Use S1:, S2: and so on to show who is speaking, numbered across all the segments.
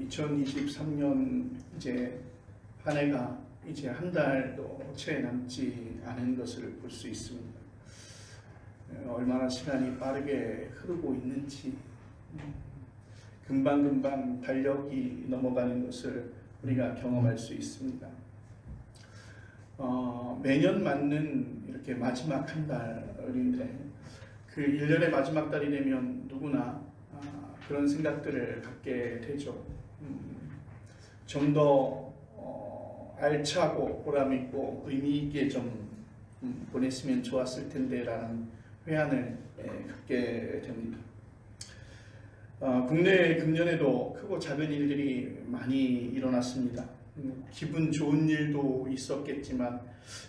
S1: 2023년 이제 한 해가 이제 한 달도 채 남지 않은 것을 볼 수 있습니다. 얼마나 시간이 빠르게 흐르고 있는지 금방금방 달력이 넘어가는 것을 우리가 경험할 수 있습니다. 매년 맞는 이렇게 마지막 한 달인데 그 1년의 마지막 달이 되면 누구나 그런 생각들을 갖게 되죠. 좀 더 알차고 보람있고 의미있게 좀 보냈으면 좋았을 텐데 라는 회한을 갖게 됩니다. 국내 금년에도 크고 작은 일들이 많이 일어났습니다. 기분 좋은 일도 있었겠지만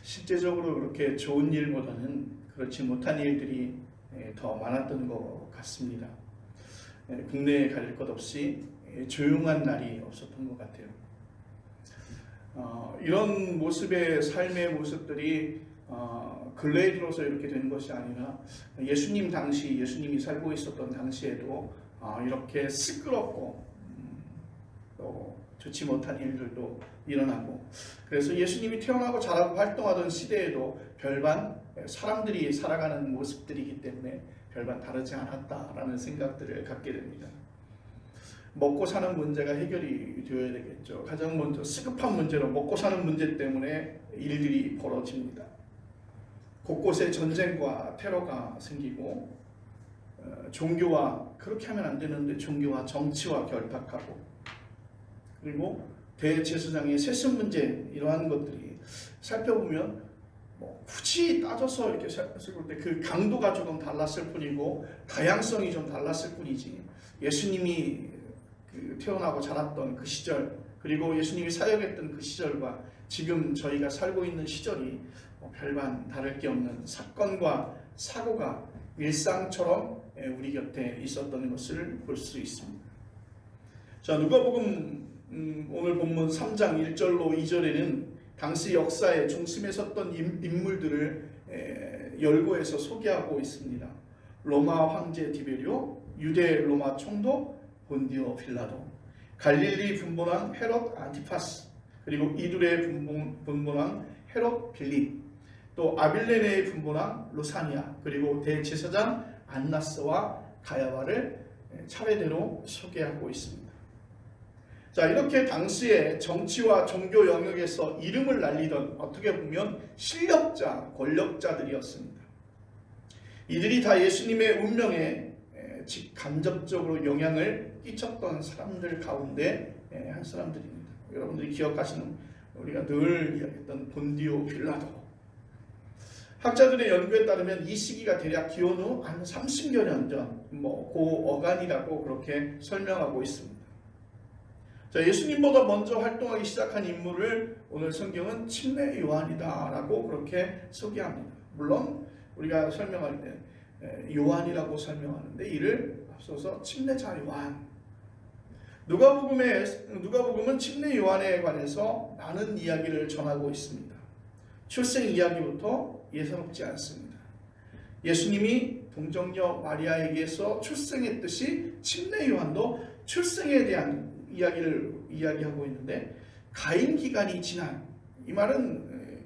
S1: 실제적으로 그렇게 좋은 일보다는 그렇지 못한 일들이 더 많았던 것 같습니다. 국내에 가릴 것 없이 조용한 날이 없었던 것 같아요. 이런 모습의 삶의 모습들이 근래에 들어서 이렇게 된 것이 아니라 예수님이 살고 있었던 당시에도 이렇게 시끄럽고 또 좋지 못한 일들도 일어나고, 그래서 예수님이 태어나고 자라고 활동하던 시대에도 별반 사람들이 살아가는 모습들이기 때문에 별반 다르지 않았다라는 생각들을 갖게 됩니다. 먹고 사는 문제가 해결이 되어야 되겠죠. 가장 먼저 시급한 문제로 먹고 사는 문제 때문에 일들이 벌어집니다. 곳곳에 전쟁과 테러가 생기고 종교와, 그렇게 하면 안 되는데 종교와 정치와 결탁하고, 그리고 대제사장의 세습 문제, 이러한 것들이 살펴보면 굳이 따져서 이렇게 살펴볼 때 그 강도가 조금 달랐을 뿐이고 다양성이 좀 달랐을 뿐이지, 예수님이 태어나고 자랐던 그 시절, 그리고 예수님이 사역했던 그 시절과 지금 저희가 살고 있는 시절이 별반 다를 게 없는 사건과 사고가 일상처럼 우리 곁에 있었던 것을 볼 수 있습니다. 자, 누가복음 오늘 본문 3장 1절로 2절에는 당시 역사의 중심에 섰던 인물들을 열거해서 소개하고 있습니다. 로마 황제 디베리오, 유대 로마 총독 본디오 빌라도, 갈릴리 분봉왕 헤롯 안티파스, 그리고 이두레의 분봉왕 헤롯 빌립, 또 아빌레네의 분봉왕 루사니아, 그리고 대제사장 안나스와 가야바를 차례대로 소개하고 있습니다. 자, 이렇게 당시에 정치와 종교 영역에서 이름을 날리던, 어떻게 보면 실력자, 권력자들이었습니다. 이들이 다 예수님의 운명에 간접적으로 영향을 끼쳤던 사람들 가운데 한 사람들입니다. 여러분들이 기억하시는, 우리가 늘 이야기했던 본디오 빌라도. 학자들의 연구에 따르면 이 시기가 대략 기원 후 한 30여 년 전, 고어간이라고 그렇게 설명하고 있습니다. 자, 예수님보다 먼저 활동하기 시작한 인물을 오늘 성경은 침례 요한이다라고 그렇게 소개합니다. 물론 우리가 설명할 때 요한이라고 설명하는데 이를 앞서서 침례자 요한. 누가복음은 침례 요한에 관해서 많은 이야기를 전하고 있습니다. 출생 이야기부터 예사롭지 않습니다. 예수님이 동정녀 마리아에게서 출생했듯이 침례 요한도 출생에 대한 이야기를 이야기하고 있는데, 가임 기간이 지난, 이 말은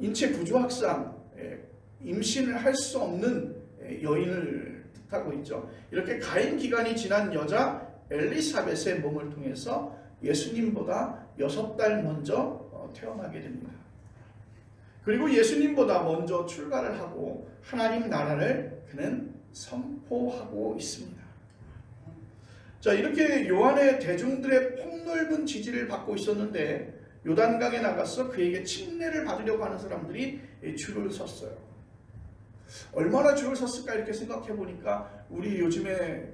S1: 인체 구조학상 임신을 할 수 없는 여인을 뜻하고 있죠. 이렇게 가임 기간이 지난 여자 엘리사벳의 몸을 통해서 예수님보다 6달 먼저 태어나게 됩니다. 그리고 예수님보다 먼저 출가를 하고 하나님 나라를 그는 선포하고 있습니다. 자, 이렇게 요한의 대중들의 폭넓은 지지를 받고 있었는데 요단강에 나가서 그에게 침례를 받으려고 하는 사람들이 줄을 섰어요. 얼마나 줄을 섰을까 이렇게 생각해 보니까, 우리 요즘에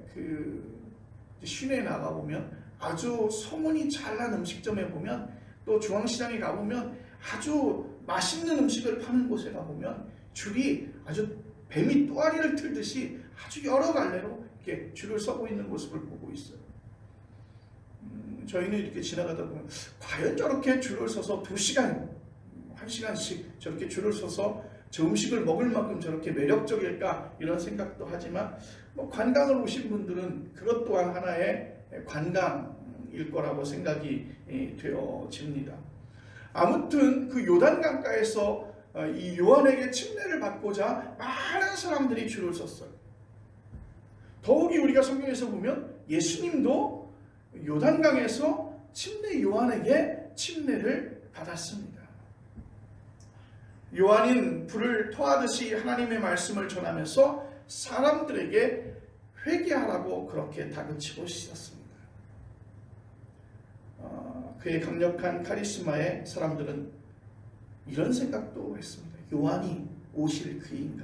S1: 시내에 나가보면 아주 소문이 잘 난 음식점에 보면, 또 중앙시장에 가보면 아주 맛있는 음식을 파는 곳에 가보면 줄이 아주 뱀이 또아리를 틀듯이 아주 여러 갈래로 이렇게 줄을 서고 있는 모습을 보고 있어요. 저희는 이렇게 지나가다 보면 과연 저렇게 줄을 서서 2시간, 1시간씩 저렇게 줄을 서서 저 음식을 먹을 만큼 저렇게 매력적일까, 이런 생각도 하지만 관광을 오신 분들은 그것 또한 하나의 관광일 거라고 생각이 되어집니다. 아무튼 그 요단강가에서 이 요한에게 침례를 받고자 많은 사람들이 줄을 섰어요. 더욱이 우리가 성경에서 보면 예수님도 요단강에서 침례 요한에게 침례를 받았습니다. 요한은 불을 토하듯이 하나님의 말씀을 전하면서 사람들에게 회개하라고 그렇게 다그치고 있었습니다. 그의 강력한 카리스마에 사람들은 이런 생각도 했습니다. 요한이 오실 그인가?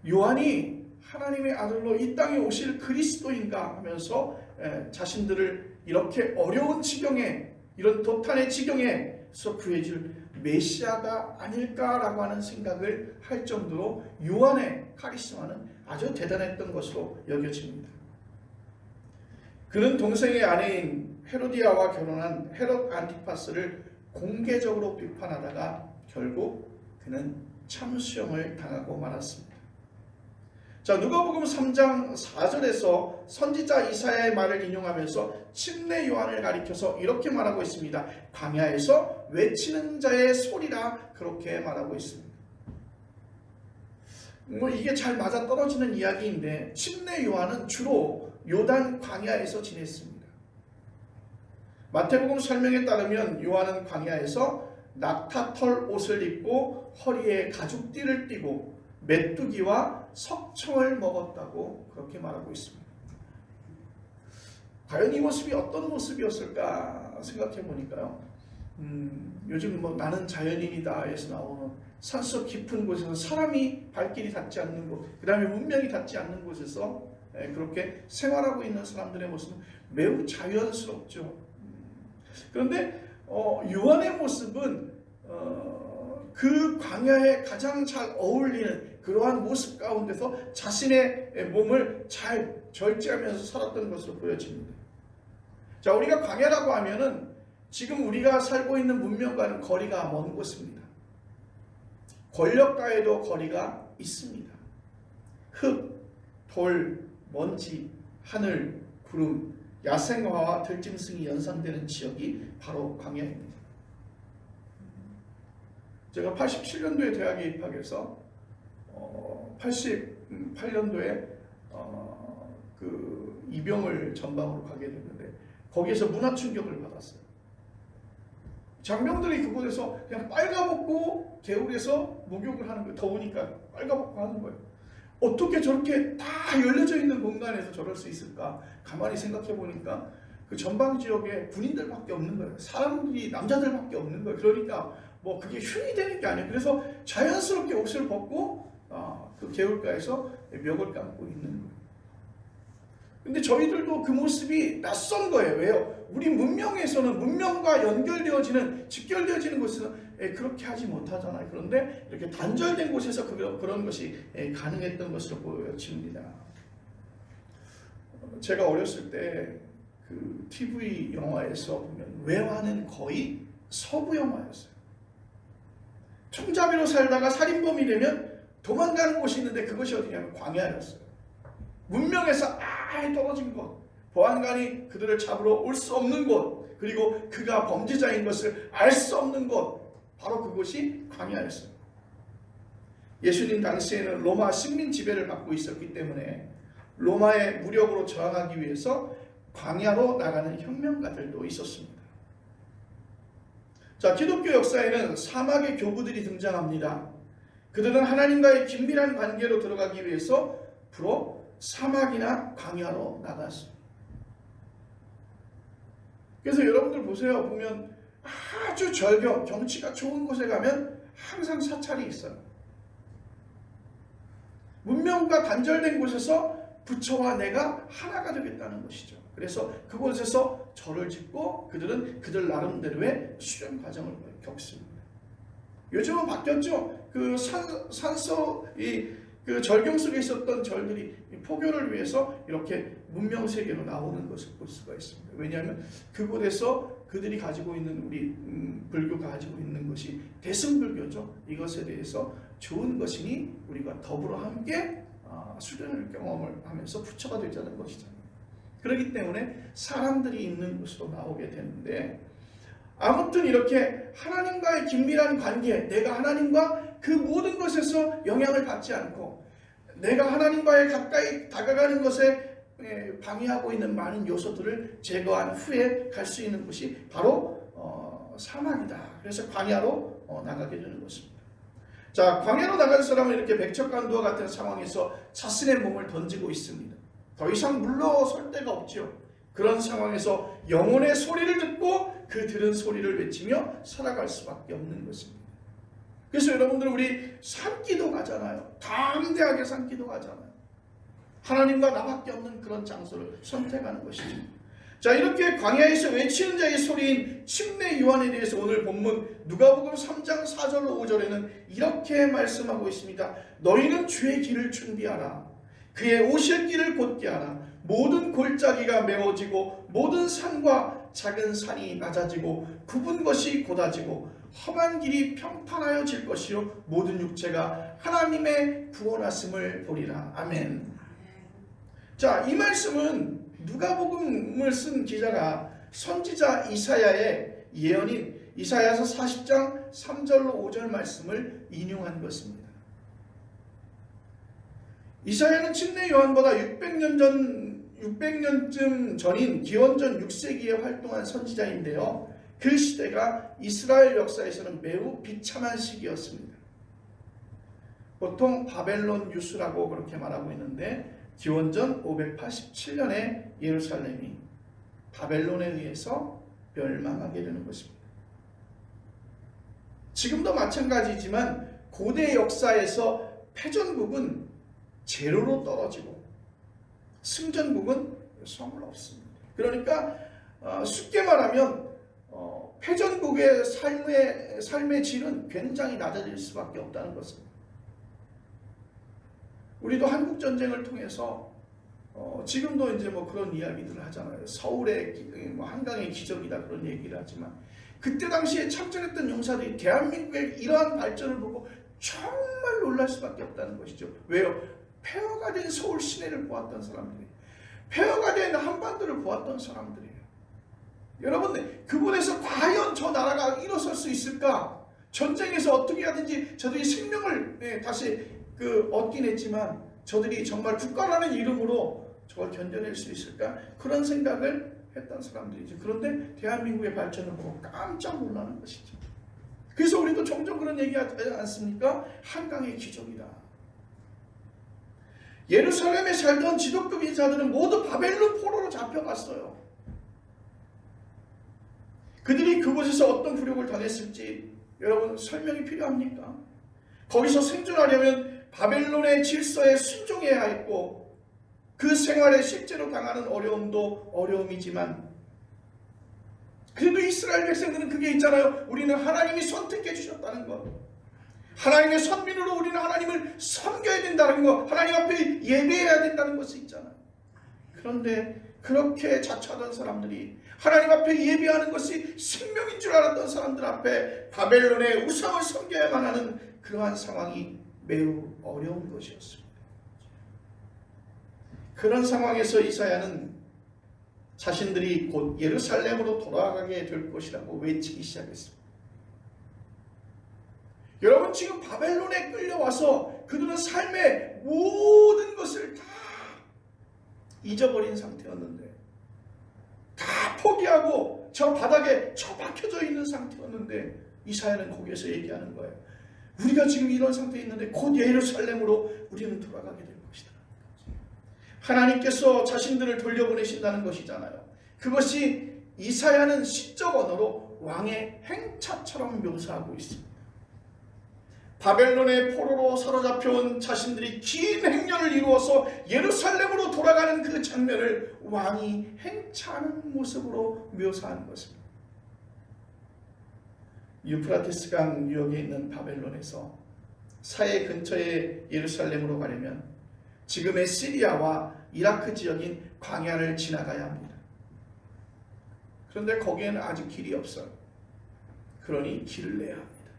S1: 요한이 하나님의 아들로 이 땅에 오실 그리스도인가 하면서 자신들을 이렇게 어려운 지경에, 이런 도탄의 지경에서 구해줄 메시아가 아닐까라고 하는 생각을 할 정도로 요한의 카리스마는 아주 대단했던 것으로 여겨집니다. 그는 동생의 아내인 헤로디아와 결혼한 헤롯 안티파스를 공개적으로 비판하다가 결국 그는 참수형을 당하고 말았습니다. 자, 누가복음 3장 4절에서 선지자 이사야의 말을 인용하면서 침례 요한을 가리켜서 이렇게 말하고 있습니다. 광야에서 외치는 자의 소리라 그렇게 말하고 있습니다. 이게 잘 맞아떨어지는 이야기인데 침례 요한은 주로 요단 광야에서 지냈습니다. 마태복음 설명에 따르면 요한은 광야에서 낙타털 옷을 입고 허리에 가죽띠를 띠고 메뚜기와 석청을 먹었다고 그렇게 말하고 있습니다. 과연 이 모습이 어떤 모습이었을까 생각해 보니까요. 요즘 나는 자연인이다 에서 나오는 산속 깊은 곳에서 사람이 발길이 닿지 않는 곳, 그 다음에 문명이 닿지 않는 곳에서 그렇게 생활하고 있는 사람들의 모습은 매우 자연스럽죠. 그런데 요한의 모습은 그 광야에 가장 잘 어울리는 그러한 모습 가운데서 자신의 몸을 잘 절제하면서 살았던 것으로 보여집니다. 자, 우리가 광야라고 하면은 지금 우리가 살고 있는 문명과는 거리가 먼 곳입니다. 권력과에도 거리가 있습니다. 흙, 돌, 먼지, 하늘, 구름, 야생화와 들짐승이 연상되는 지역이 바로 광야입니다. 제가 87년도에 대학에 입학해서 88년도에 그 이병을 전방으로 가게 됐는데 거기에서 문화 충격을 받았어요. 장병들이 그곳에서 그냥 빨가벗고 개울에서 목욕을 하는 거예요. 더우니까 빨가벗고 하는 거예요. 어떻게 저렇게 다 열려져 있는 공간에서 저럴 수 있을까? 가만히 생각해 보니까 그 전방 지역에 군인들밖에 없는 거예요. 사람들이 남자들밖에 없는 거예요. 그러니까 뭐 그게 흉이 되는 게 아니에요. 그래서 자연스럽게 옷을 벗고 그 개울가에서 멱을 감고 있는 거예요. 근데 저희들도 그 모습이 낯선 거예요. 왜요? 우리 문명에서는 문명과 연결되어지는, 직결되어지는 곳에서는 그렇게 하지 못하잖아요. 그런데 이렇게 단절된 곳에서 그런 것이 가능했던 것으로 보여집니다. 제가 어렸을 때 그 TV 영화에서 보면 외화는 거의 서부 영화였어요. 총잡이로 살다가 살인범이 되면 도망가는 곳이 있는데 그것이 어디냐면 광야였어요. 문명에서 아예 떨어진 곳, 보안관이 그들을 잡으러 올 수 없는 곳, 그리고 그가 범죄자인 것을 알 수 없는 곳, 바로 그곳이 광야였어요. 예수님 당시에는 로마 식민 지배를 받고 있었기 때문에 로마의 무력으로 저항하기 위해서 광야로 나가는 혁명가들도 있었습니다. 자, 기독교 역사에는 사막의 교부들이 등장합니다. 그들은 하나님과의 긴밀한 관계로 들어가기 위해서 주로 사막이나 광야로 나갔습니다. 그래서 여러분들 보세요. 보면 아주 절경, 경치가 좋은 곳에 가면 항상 사찰이 있어요. 문명과 단절된 곳에서 부처와 내가 하나가 되겠다는 것이죠. 그래서 그곳에서 절을 짓고 그들은 그들 나름대로의 수련 과정을 겪습니다. 요즘은 바뀌었죠. 그 산소, 그 절경 속에 있었던 절들이 포교를 위해서 이렇게 문명 세계로 나오는 것을 볼 수가 있습니다. 왜냐하면 그곳에서 그들이 가지고 있는 우리 불교가 가지고 있는 것이 대승불교죠. 이것에 대해서 좋은 것이니 우리가 더불어 함께 수련을 경험을 하면서 부처가 되자는 것이잖아요. 그렇기 때문에 사람들이 있는 곳으로 나오게 되는데, 아무튼 이렇게 하나님과의 긴밀한 관계, 내가 하나님과 그 모든 것에서 영향을 받지 않고 내가 하나님과의 가까이 다가가는 것에 방해하고 있는 많은 요소들을 제거한 후에 갈 수 있는 곳이 바로 사막이다. 그래서 광야로 나가게 되는 것입니다. 자, 광야로 나간 사람은 이렇게 백척간두와 같은 상황에서 자신의 몸을 던지고 있습니다. 더 이상 물러설 데가 없죠. 그런 상황에서 영혼의 소리를 듣고 그 들은 소리를 외치며 살아갈 수밖에 없는 것입니다. 그래서 여러분들, 우리 산기도 가잖아요. 담대하게 산기도 가잖아요. 하나님과 나밖에 없는 그런 장소를 선택하는 것이죠. 자, 이렇게 광야에서 외치는 자의 소리인 침례 요한에 대해서 오늘 본문 누가복음 3장 4절로 5절에는 이렇게 말씀하고 있습니다. 너희는 주의 길을 준비하라. 그의 오실 길을 곧게 하라. 모든 골짜기가 메워지고 모든 산과 작은 산이 낮아지고 굽은 것이 곧아지고 험한 길이 평탄하여질 것이요 모든 육체가 하나님의 구원하심을 보리라. 아멘. 자, 이 말씀은 누가복음을 쓴 기자가 선지자 이사야의 예언인 이사야서 40장 3절로 5절 말씀을 인용한 것입니다. 이사야는 침례 요한보다 600년쯤 전인 기원전 6세기에 활동한 선지자인데요. 그 시대가 이스라엘 역사에서는 매우 비참한 시기였습니다. 보통 바벨론 유수라고 그렇게 말하고 있는데, 기원전 587년에 예루살렘이 바벨론에 의해서 멸망하게 되는 것입니다. 지금도 마찬가지지만 고대 역사에서 패전국은 제로로 떨어지고 승전국은 성을 얻습니다. 그러니까 쉽게 말하면 패전국의 삶의 질은 굉장히 낮아질 수밖에 없다는 것입니다. 우리도 한국 전쟁을 통해서 지금도 이제 뭐 그런 이야기들을 하잖아요. 서울의 한강의 기적이다 그런 얘기를 하지만, 그때 당시에 참전했던 용사들이 대한민국의 이러한 발전을 보고 정말 놀랄 수밖에 없다는 것이죠. 왜요? 폐허가 된 서울 시내를 보았던 사람들이, 폐허가 된 한반도를 보았던 사람들이에요. 여러분, 그곳에서 과연 저 나라가 일어설 수 있을까? 전쟁에서 어떻게 하든지 저들이 생명을 다시 얻긴 했지만 저들이 정말 국가라는 이름으로 저걸 견뎌낼 수 있을까? 그런 생각을 했던 사람들이죠. 그런데 대한민국의 발전을 보고 깜짝 놀라는 것이죠. 그래서 우리도 종종 그런 얘기 하지 않습니까? 한강의 기적이다. 예루살렘에 살던 지도급 인사들은 모두 바벨론 포로로 잡혀갔어요. 그들이 그곳에서 어떤 굴욕을 당했을지 여러분 설명이 필요합니까? 거기서 생존하려면 바벨론의 질서에 순종해야 했고, 그 생활에 실제로 당하는 어려움도 어려움이지만, 그래도 이스라엘 백성들은 그게 있잖아요. 우리는 하나님이 선택해 주셨다는 것, 하나님의 선민으로 우리는 하나님을 섬겨야 된다는 것, 하나님 앞에 예배해야 된다는 것이 있잖아요. 그런데 그렇게 자처하던 사람들이 하나님 앞에 예배하는 것이 생명인 줄 알았던 사람들 앞에 바벨론의 우상을 섬겨야만 하는 그러한 상황이 매우 어려운 것이었습니다. 그런 상황에서 이사야는 자신들이 곧 예루살렘으로 돌아가게 될 것이라고 외치기 시작했습니다. 여러분, 지금 바벨론에 끌려와서 그들은 삶의 모든 것을 다 잊어버린 상태였는데, 다 포기하고 저 바닥에 처박혀져 있는 상태였는데, 이사야는 거기에서 얘기하는 거예요. 우리가 지금 이런 상태에 있는데 곧 예루살렘으로 우리는 돌아가게 될 것이다. 하나님께서 자신들을 돌려보내신다는 것이잖아요. 그것이 이사야는 시적 언어로 왕의 행차처럼 묘사하고 있습니다. 바벨론의 포로로 사로잡혀온 자신들이 긴 행렬을 이루어서 예루살렘으로 돌아가는 그 장면을 왕이 행차하는 모습으로 묘사하는 것입니다. 유프라테스 강 유역에 있는 바벨론에서 사해 근처의 예루살렘으로 가려면 지금의 시리아와 이라크 지역인 광야를 지나가야 합니다. 그런데 거기에는 아직 길이 없어요. 그러니 길을 내야 합니다.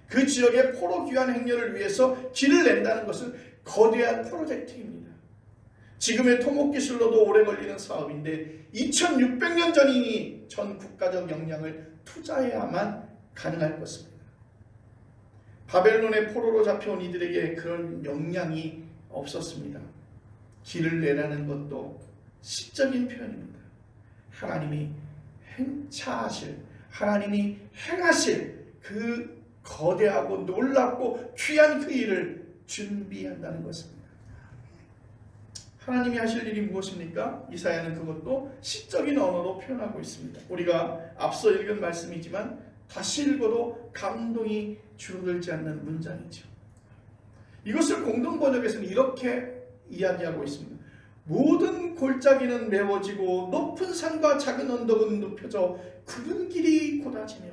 S1: 그 지역의 포로 귀환 행렬을 위해서 길을 낸다는 것은 거대한 프로젝트입니다. 지금의 토목기술로도 오래 걸리는 사업인데 2600년 전이니 전 국가적 역량을 투자해야만 가능할 것입니다. 바벨론의 포로로 잡혀온 이들에게 그런 역량이 없었습니다. 길을 내라는 것도 시적인 표현입니다. 하나님이 행차하실, 하나님이 행하실 그 거대하고 놀랍고 귀한 그 일을 준비한다는 것입니다. 하나님이 하실 일이 무엇입니까? 이사야는 그것도 시적인 언어로 표현하고 있습니다. 우리가 앞서 읽은 말씀이지만 다시 읽어도 감동이 줄어들지 않는 문장이죠. 이것을 공동번역에서는 이렇게 이야기하고 있습니다. 모든 골짜기는 메워지고 높은 산과 작은 언덕은 눕혀져 굵은 길이 곧아지며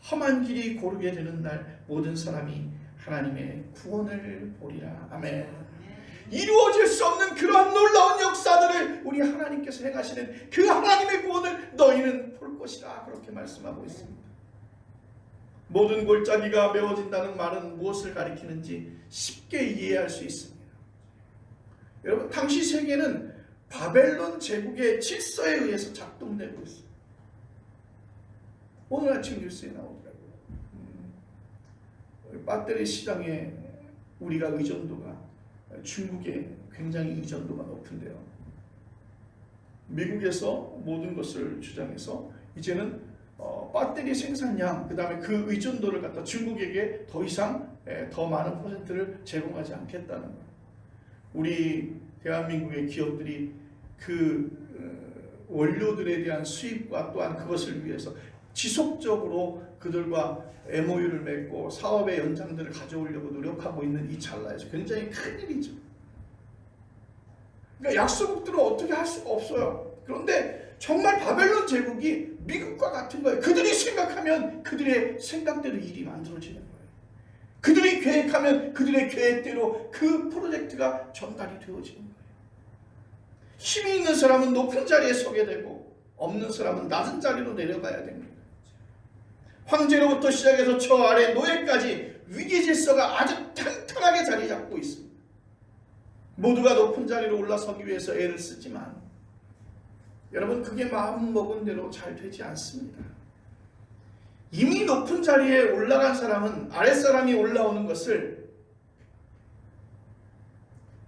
S1: 험한 길이 고르게 되는 날 모든 사람이 하나님의 구원을 보리라. 아멘. 이루어질 수 없는 그러한 놀라운 역사들을 우리 하나님께서 행하시는 그 하나님의 구원을 너희는 볼 것이다. 그렇게 말씀하고 있습니다. 모든 골짜기가 메워진다는 말은 무엇을 가리키는지 쉽게 이해할 수 있습니다. 여러분, 당시 세계는 바벨론 제국의 질서에 의해서 작동되고 있어요. 오늘 아침 뉴스에 나오더라고요. 배터리 시장에 우리가 의존도가 중국에 굉장히 의존도가 높은데요. 미국에서 모든 것을 주장해서 이제는 배터리 생산량, 그 다음에 그 의존도를 갖다 중국에게 더 이상 더 많은 퍼센트를 제공하지 않겠다는 거예요. 우리 대한민국의 기업들이 그 원료들에 대한 수입과 또한 그것을 위해서 지속적으로 그들과 MOU를 맺고 사업의 연장들을 가져오려고 노력하고 있는 이 찰나에서 굉장히 큰일이죠. 그러니까 약소국들은 어떻게 할 수가 없어요. 그런데 정말 바벨론 제국이 미국과 같은 거예요. 그들이 생각하면 그들의 생각대로 일이 만들어지는 거예요. 그들이 계획하면 그들의 계획대로 그 프로젝트가 전달이 되어지는 거예요. 힘이 있는 사람은 높은 자리에 서게 되고 없는 사람은 낮은 자리로 내려가야 됩니다. 황제로부터 시작해서 저 아래 노예까지 위계 질서가 아주 탄탄하게 자리 잡고 있습니다. 모두가 높은 자리로 올라서기 위해서 애를 쓰지만 여러분, 그게 마음 먹은 대로 잘 되지 않습니다. 이미 높은 자리에 올라간 사람은 아랫사람이 올라오는 것을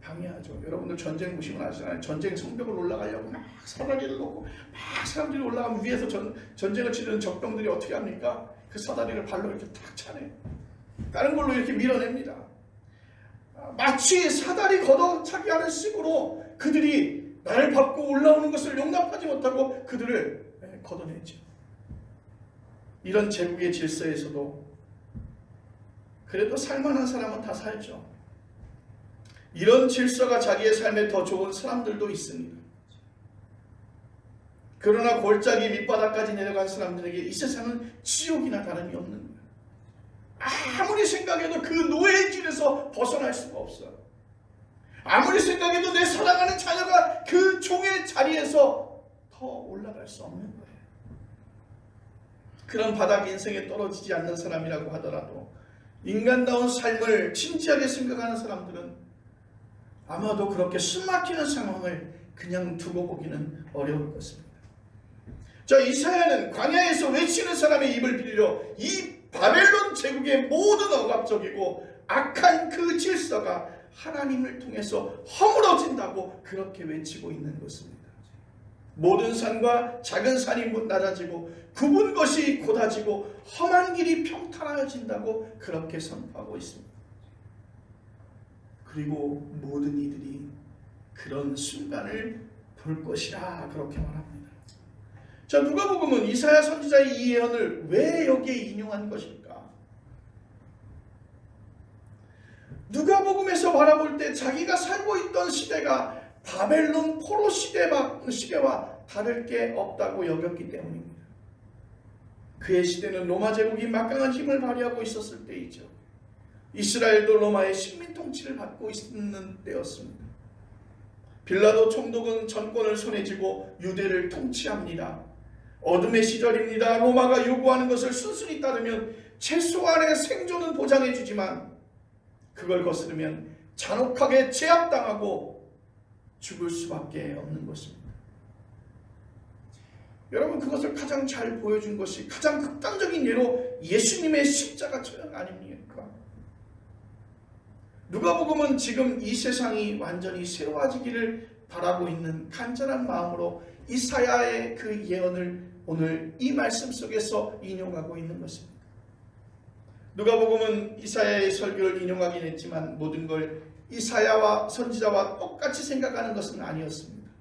S1: 방해하죠. 여러분들 전쟁 보시면 아시잖아요. 전쟁 성벽을 올라가려고 막 사다리를 놓고 막 사람들이 올라가면 위에서 전쟁을 치르는 적병들이 어떻게 합니까? 그 사다리를 발로 이렇게 탁 차네. 다른 걸로 이렇게 밀어냅니다. 마치 사다리 걷어차기 하는 식으로 그들이 나를 밟고 올라오는 것을 용납하지 못하고 그들을 걷어내죠. 이런 제국의 질서에서도 그래도 살만한 사람은 다 살죠. 이런 질서가 자기의 삶에 더 좋은 사람들도 있습니다. 그러나 골짜기 밑바닥까지 내려간 사람들에게 이 세상은 지옥이나 다름이 없는 거예요. 아무리 생각해도 그 노예의 길에서 벗어날 수가 없어요. 아무리 생각해도 내 사랑하는 자녀가 그 종의 자리에서 더 올라갈 수 없는 거예요. 그런 바닥 인생에 떨어지지 않는 사람이라고 하더라도 인간다운 삶을 진지하게 생각하는 사람들은 아마도 그렇게 숨막히는 상황을 그냥 두고 보기는 어려울 것입니다. 자, 이사야는 광야에서 외치는 사람의 입을 빌려 이 바벨론 제국의 모든 억압적이고 악한 그 질서가 하나님을 통해서 허물어진다고 그렇게 외치고 있는 것입니다. 모든 산과 작은 산이 낮아지고 굽은 것이 곧아지고 험한 길이 평탄하여진다고 그렇게 선포하고 있습니다. 그리고 모든 이들이 그런 순간을 볼 것이라 그렇게 말합니다. 자, 누가복음은 이사야 선지자의 이 예언을 왜 여기에 인용한 것일까? 누가복음에서 바라볼 때 자기가 살고 있던 시대가 바벨론 포로 시대와 다를 게 없다고 여겼기 때문입니다. 그의 시대는 로마 제국이 막강한 힘을 발휘하고 있었을 때이죠. 이스라엘도 로마의 식민 통치를 받고 있는 때였습니다. 빌라도 총독은 전권을 손에 쥐고 유대를 통치합니다. 어둠의 시절입니다. 로마가 요구하는 것을 순순히 따르면 최소한의 생존은 보장해 주지만 그걸 거스르면 잔혹하게 제압당하고 죽을 수밖에 없는 것입니다. 여러분, 그것을 가장 잘 보여준 것이 가장 극단적인 예로 예수님의 십자가 처형 아닙니까? 누가복음은 지금 이 세상이 완전히 새로워지기를 바라고 있는 간절한 마음으로 이사야의 그 예언을 오늘 이 말씀 속에서 인용하고 있는 것입니다. 누가복음은 이사야의 설교를 인용하긴 했지만 모든 걸 이사야와 선지자와 똑같이 생각하는 것은 아니었습니다.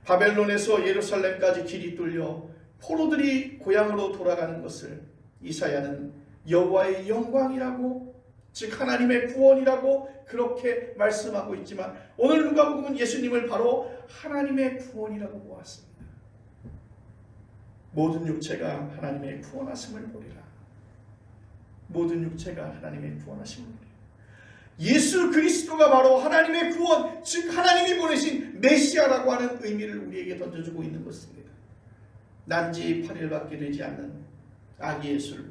S1: 바벨론에서 예루살렘까지 길이 뚫려 포로들이 고향으로 돌아가는 것을 이사야는 여호와의 영광이라고, 즉 하나님의 구원이라고 그렇게 말씀하고 있지만 오늘 누가복음은 예수님을 바로 하나님의 구원이라고 보았습니다. 모든 육체가 하나님의 구원하심을 보리라. 모든 육체가 하나님의 구원하심을 보리라. 예수 그리스도가 바로 하나님의 구원, 즉 하나님이 보내신 메시아라고 하는 의미를 우리에게 던져주고 있는 것입니다. 난지 8일밖에 되지 않는 아기 예수,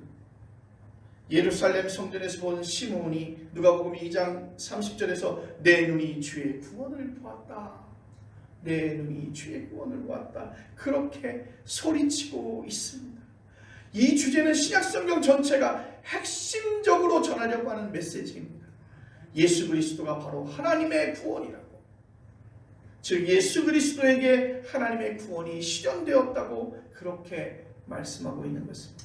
S1: 예루살렘 성전에서 본 시므온이 누가복음 2장 30절에서 내 눈이 주의 구원을 보았다, 내 눈이 주의 구원을 보았다, 그렇게 소리치고 있습니다. 이 주제는 신약성경 전체가 핵심적으로 전하려고 하는 메시지입니다. 예수 그리스도가 바로 하나님의 구원이라고, 즉 예수 그리스도에게 하나님의 구원이 실현되었다고 그렇게 말씀하고 있는 것입니다.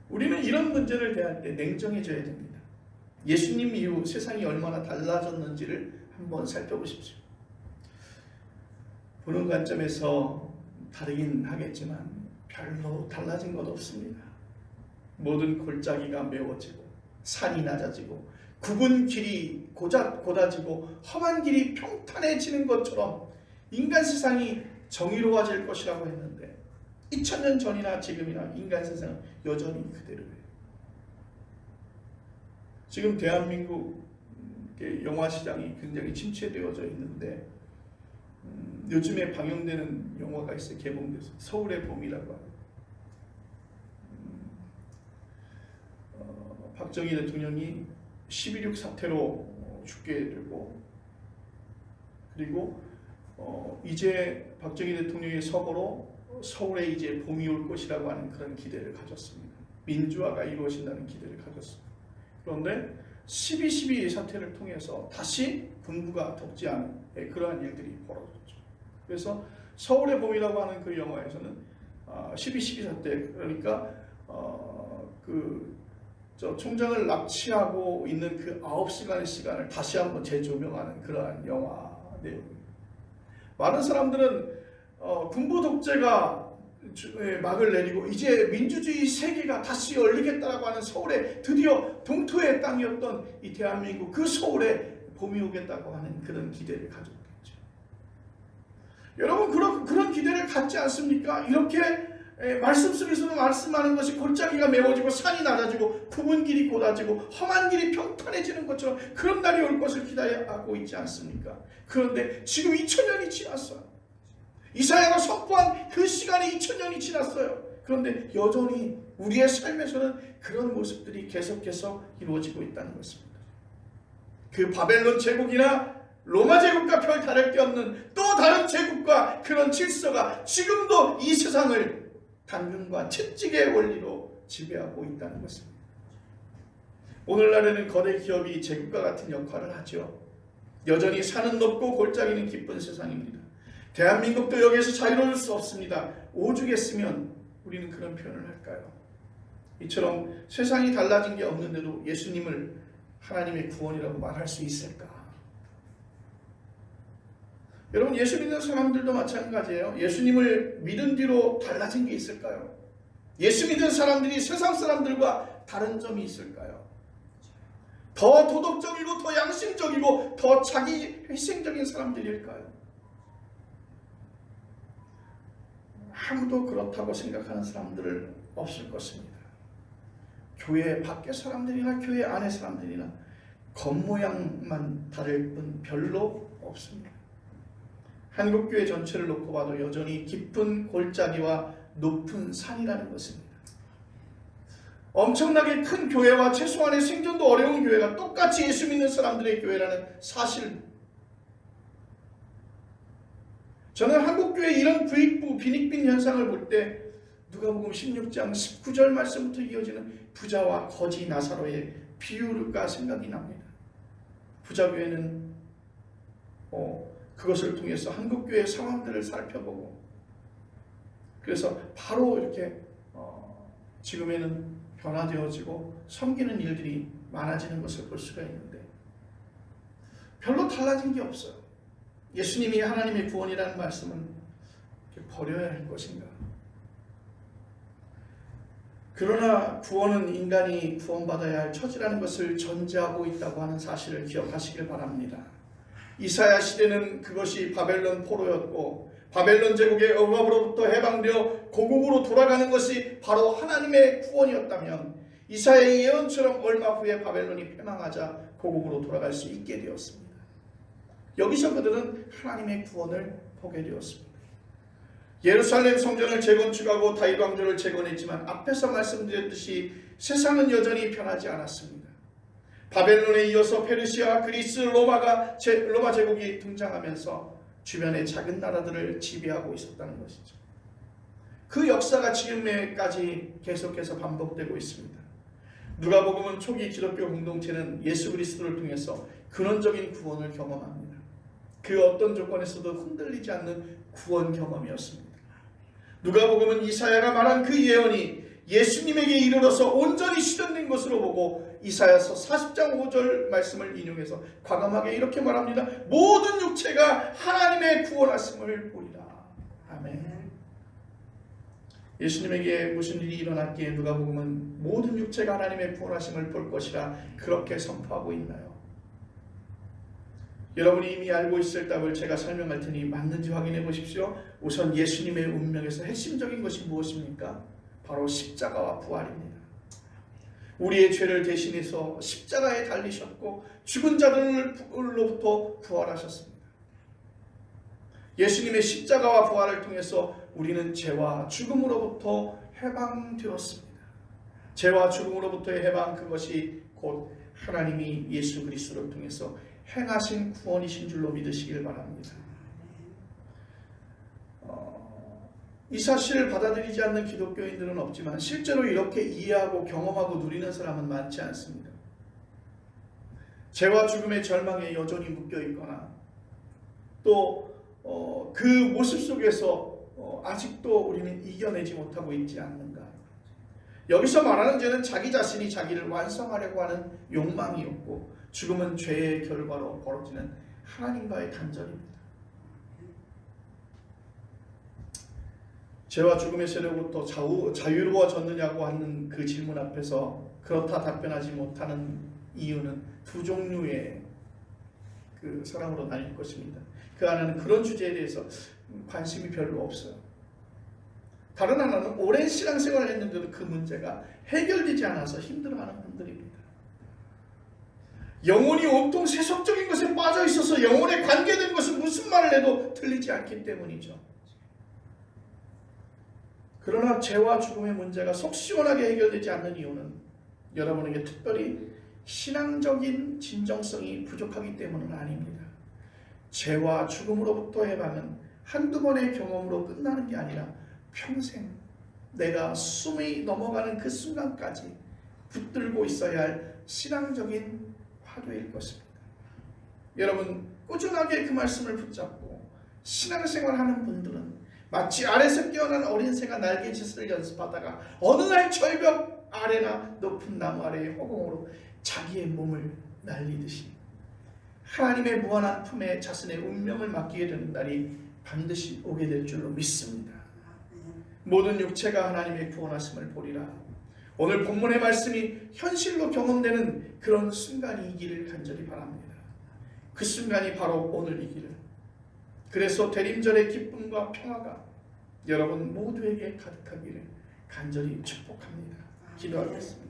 S1: 우리는 이런 문제를 대할 때 냉정해져야 됩니다. 예수님 이후 세상이 얼마나 달라졌는지를 한번 살펴보십시오. 보는 관점에서 다르긴 하겠지만 별로 달라진 것 없습니다. 모든 골짜기가 메워지고 산이 낮아지고 굽은 길이 곧아지고 험한 길이 평탄해지는 것처럼 인간 세상이 정의로워질 것이라고 했는데 2000년 전이나 지금이나 인간 세상은 여전히 그대로예요. 지금 대한민국 영화 시장이 굉장히 침체되어져 있는데 요즘에 방영되는 영화가 있어요. 개봉돼서 서울의 봄이라고 하는. 박정희 대통령이 12.6 사태로 죽게 되고, 그리고 이제 박정희 대통령의 서거로 서울에 이제 봄이 올 것이라고 하는 그런 기대를 가졌습니다. 민주화가 이루어진다는 기대를 가졌습니다. 그런데 12.12 사태를 통해서 다시 군부가 독재하는 그러한 일들이 벌어졌죠. 그래서 서울의 봄이라고 하는 그 영화에서는 12.12 사태, 그러니까 총장을 납치하고 있는 그 9시간의 시간을 다시 한번 재조명하는 그러한 영화 내용입니다. 많은 사람들은 군부 독재가 막을 내리고 이제 민주주의 세계가 다시 열리겠다라고 하는 서울에 드디어 동토의 땅이었던 이 대한민국, 그 서울에 봄이 오겠다고 하는 그런 기대를 가졌겠죠. 여러분, 그런 기대를 갖지 않습니까? 이렇게 말씀 속에서도 말씀하는 것이 골짜기가 메워지고 산이 낮아지고 굽은 길이 곧아지고 험한 길이 평탄해지는 것처럼 그런 날이 올 것을 기대하고 있지 않습니까? 그런데 지금 2000년이 지났어요. 이사야가 선포한 그 시간이 2000년이 지났어요. 그런데 여전히 우리의 삶에서는 그런 모습들이 계속해서 이루어지고 있다는 것입니다. 그 바벨론 제국이나 로마 제국과 별 다를 게 없는 또 다른 제국과 그런 질서가 지금도 이 세상을 당근과 채찍의 원리로 지배하고 있다는 것입니다. 오늘날에는 거대 기업이 제국과 같은 역할을 하죠. 여전히 산은 높고 골짜기는 깊은 세상입니다. 대한민국도 여기에서 자유로울 수 없습니다. 오죽했으면 우리는 그런 표현을 할까요? 이처럼 세상이 달라진 게 없는데도 예수님을 하나님의 구원이라고 말할 수 있을까? 여러분, 예수 믿는 사람들도 마찬가지예요. 예수님을 믿은 뒤로 달라진 게 있을까요? 예수 믿는 사람들이 세상 사람들과 다른 점이 있을까요? 더 도덕적이고 더 양심적이고 더 자기 희생적인 사람들일까요? 아무도 그렇다고 생각하는 사람들은 없을 것입니다. 교회 밖의 사람들이나 교회 안의 사람들이나 겉모양만 다를 뿐 별로 없습니다. 한국교회 전체를 놓고 봐도 여전히 깊은 골짜기와 높은 산이라는 것입니다. 엄청나게 큰 교회와 최소한의 생존도 어려운 교회가 똑같이 예수 믿는 사람들의 교회라는 사실, 저는 한국교회 이런 부익부 빈익빈 현상을 볼 때 누가복음 16장 19절 말씀부터 이어지는 부자와 거지 나사로의 비유가 생각이 납니다. 부자교회는 그것을 통해서 한국교회의 상황들을 살펴보고, 그래서 바로 이렇게 지금에는 변화되어지고 섬기는 일들이 많아지는 것을 볼 수가 있는데, 별로 달라진 게 없어요. 예수님이 하나님의 구원이라는 말씀은 버려야 할 것인가? 그러나 구원은 인간이 구원받아야 할 처지라는 것을 전제하고 있다고 하는 사실을 기억하시길 바랍니다. 이사야 시대는 그것이 바벨론 포로였고, 바벨론 제국의 억압으로부터 해방되어 고국으로 돌아가는 것이 바로 하나님의 구원이었다면, 이사야의 예언처럼 얼마 후에 바벨론이 패망하자 고국으로 돌아갈 수 있게 되었습니다. 여기서 그들은 하나님의 구원을 보게 되었습니다. 예루살렘 성전을 재건축하고 다윗 왕조를 재건했지만 앞에서 말씀드렸듯이 세상은 여전히 변하지 않았습니다. 바벨론에 이어서 페르시아, 그리스, 로마 제국이 등장하면서 주변의 작은 나라들을 지배하고 있었다는 것이죠. 그 역사가 지금까지 계속해서 반복되고 있습니다. 누가복음은 초기 기독교 공동체는 예수 그리스도를 통해서 근원적인 구원을 경험합니다. 그 어떤 조건에서도 흔들리지 않는 구원 경험이었습니다. 누가복음은 이사야가 말한 그 예언이 예수님에게 이르러서 온전히 실현된 것으로 보고 이사야서 40장 5절 말씀을 인용해서 과감하게 이렇게 말합니다. 모든 육체가 하나님의 구원하심을 보리라. 아멘. 예수님에게 무슨 일이 일어났기에 누가복음은 모든 육체가 하나님의 구원하심을 볼 것이라 그렇게 선포하고 있나요? 여러분이 이미 알고 있을 답을 제가 설명할 테니 맞는지 확인해 보십시오. 우선 예수님의 운명에서 핵심적인 것이 무엇입니까? 바로 십자가와 부활입니다. 우리의 죄를 대신해서 십자가에 달리셨고 죽은 자들로부터 부활하셨습니다. 예수님의 십자가와 부활을 통해서 우리는 죄와 죽음으로부터 해방되었습니다. 죄와 죽음으로부터의 해방, 그것이 곧 하나님이 예수 그리스도를 통해서 행하신 구원이신 줄로 믿으시길 바랍니다. 이 사실을 받아들이지 않는 기독교인들은 없지만 실제로 이렇게 이해하고 경험하고 누리는 사람은 많지 않습니다. 죄와 죽음의 절망에 여전히 묶여 있거나 또 그 모습 속에서 아직도 우리는 이겨내지 못하고 있지 않는가. 여기서 말하는 죄는 자기 자신이 자기를 완성하려고 하는 욕망이었고, 죽음은 죄의 결과로 벌어지는 하나님과의 단절입니다. 죄와 죽음의 세력으로부터 자유로워졌느냐고 하는 그 질문 앞에서 그렇다 답변하지 못하는 이유는 두 종류의 그 사람으로 나뉠 것입니다. 그 하나는 그런 주제에 대해서 관심이 별로 없어요. 다른 하나는 오랜 신앙생활을 했는데도 그 문제가 해결되지 않아서 힘들어하는 분들입니다. 영혼이 온통 세속적인 것에 빠져 있어서 영혼에 관계된 것은 무슨 말을 해도 틀리지 않기 때문이죠. 그러나 죄와 죽음의 문제가 속 시원하게 해결되지 않는 이유는 여러분에게 특별히 신앙적인 진정성이 부족하기 때문은 아닙니다. 죄와 죽음으로부터 해방은 한두 번의 경험으로 끝나는 게 아니라 평생 내가 숨이 넘어가는 그 순간까지 붙들고 있어야 할 신앙적인 화두일 것입니다. 여러분, 꾸준하게 그 말씀을 붙잡고 신앙생활하는 분들은 마치 아래서 깨어난 어린 새가 날개짓을 연습하다가 어느 날 절벽 아래나 높은 나무 아래의 허공으로 자기의 몸을 날리듯이 하나님의 무한한 품에 자신의 운명을 맡기게 되는 날이 반드시 오게 될 줄로 믿습니다. 모든 육체가 하나님의 구원하심을 보리라. 오늘 본문의 말씀이 현실로 경험되는 그런 순간이기를 간절히 바랍니다. 그 순간이 바로 오늘이기를. 그래서 대림절의 기쁨과 평화가 여러분 모두에게 가득하기를 간절히 축복합니다. 기도하겠습니다.